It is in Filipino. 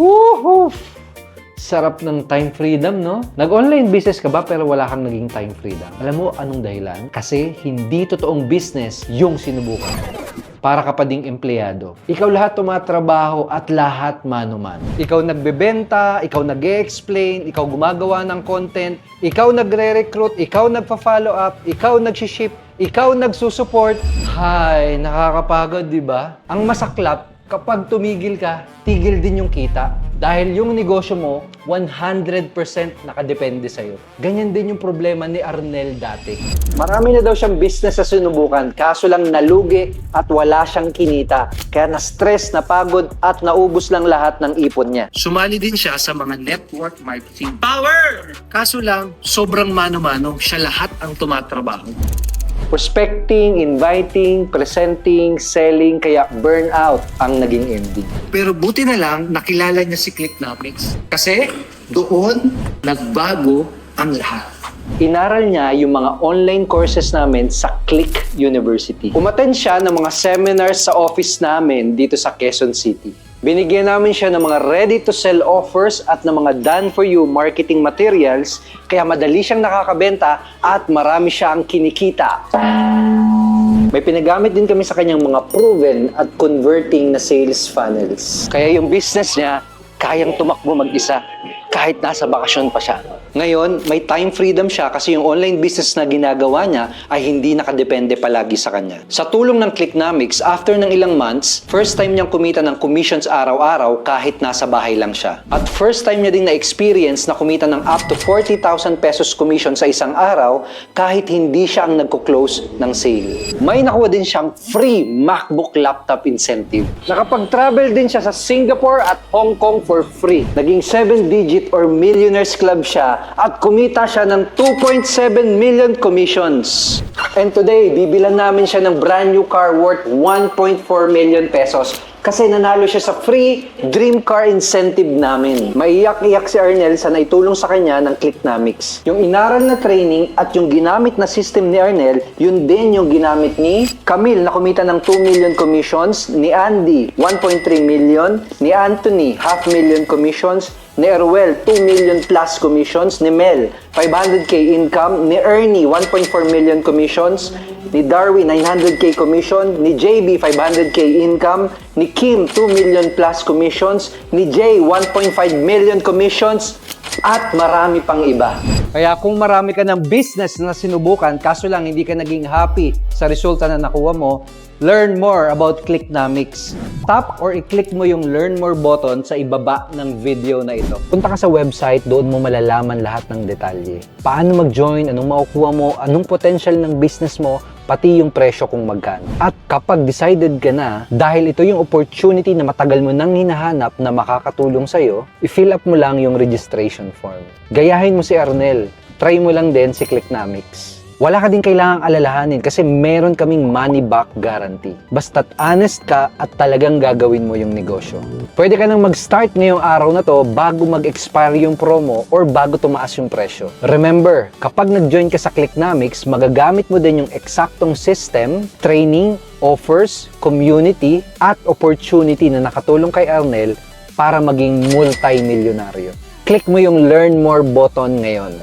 Woohoo! Sarap ng time freedom, no? Nag-online business ka ba pero wala kang naging time freedom? Alam mo anong dahilan? Kasi hindi totoong business yung sinubukan. Para ka pa ding empleyado. Ikaw lahat tumatrabaho at lahat mano-mano. Ikaw nagbebenta, ikaw nag-e-explain, ikaw gumagawa ng content, ikaw nagre-recruit, ikaw nagpa-follow up, ikaw nag-ship, ikaw nagsusupport. Hay, nakakapagod, di ba? Ang masaklap, kapag tumigil ka, tigil din yung kita. Dahil yung negosyo mo, 100% nakadepende sa'yo. Ganyan din yung problema ni Arnel dati. Marami na daw siyang business sa sinubukan, kaso lang nalugi at wala siyang kinita. Kaya na-stress, napagod at naubos lang lahat ng ipon niya. Sumali din siya sa mga network marketing power! Kaso lang, sobrang mano-mano, siya lahat ang tumatrabaho. Prospecting, inviting, presenting, selling, kaya burnout ang naging ending. Pero buti na lang, nakilala niya si Clicknomics. Kasi doon, nagbago ang lahat. Inaral niya yung mga online courses namin sa Click University. Umattend siya ng mga seminars sa office namin dito sa Quezon City. Binigyan namin siya ng mga ready-to-sell offers at ng mga done-for-you marketing materials, kaya madali siyang nakakabenta at marami siyang kinikita. May pinagamit din kami sa kanyang mga proven at converting na sales funnels. Kaya yung business niya, kayang tumakbo mag-isa kahit nasa bakasyon pa siya. Ngayon, may time freedom siya kasi yung online business na ginagawa niya ay hindi nakadepende palagi sa kanya. Sa tulong ng Clicknomics, after ng ilang months, first time niyang kumita ng commissions araw-araw kahit nasa bahay lang siya. At first time niya din na-experience na kumita ng up to 40,000 pesos commission sa isang araw kahit hindi siya ang nagko-close ng sale. May nakuha din siyang free MacBook laptop incentive. Nakapag-travel din siya sa Singapore at Hong Kong for free. Naging 7-digit or millionaires club siya at kumita siya ng 2.7 million commissions. And today, bibilan namin siya ng brand new car worth 1.4 million pesos kasi nanalo siya sa free dream car incentive namin. Maiyak-iyak si Arnel sa naitulong sa kanya ng Clicknomics. Yung inaral na training at yung ginamit na system ni Arnel, yun din yung ginamit ni Camille na kumita ng 2 million commissions, ni Andy 1.3 million, ni Anthony 500,000 commissions, ni Erwel 2 million plus commissions, ni Mel 500k income, ni Ernie 1.4 million commissions, ni Darwin 900k commission, ni JB 500k income, ni Kim 2 million plus commissions, ni Jay 1.5 million commissions, at marami pang iba. Kaya kung marami ka ng business na sinubukan, kaso lang hindi ka naging happy sa resulta na nakuha mo, learn more about Clicknomics. Tap or i-click mo yung Learn More button sa ibaba ng video na ito. Punta ka sa website, doon mo malalaman lahat ng detalye. Paano mag-join, anong makukuha mo, anong potential ng business mo, pati yung presyo kung magkano. At kapag decided ka na, dahil ito yung opportunity na matagal mo nang hinahanap na makakatulong sa'yo, i-fill up mo lang yung registration form. Gayahin mo si Arnel. Try mo lang din si Clicknomics. Wala ka din kailangang alalahanin kasi meron kaming money back guarantee. Basta't honest ka at talagang gagawin mo yung negosyo. Pwede ka nang mag-start ngayong araw na to bago mag-expire yung promo or bago tumaas yung presyo. Remember, kapag nag-join ka sa Clicknomics, magagamit mo din yung eksaktong system, training, offers, community, at opportunity na nakatulong kay Arnel para maging multi-milyonaryo. Click mo yung Learn More button ngayon.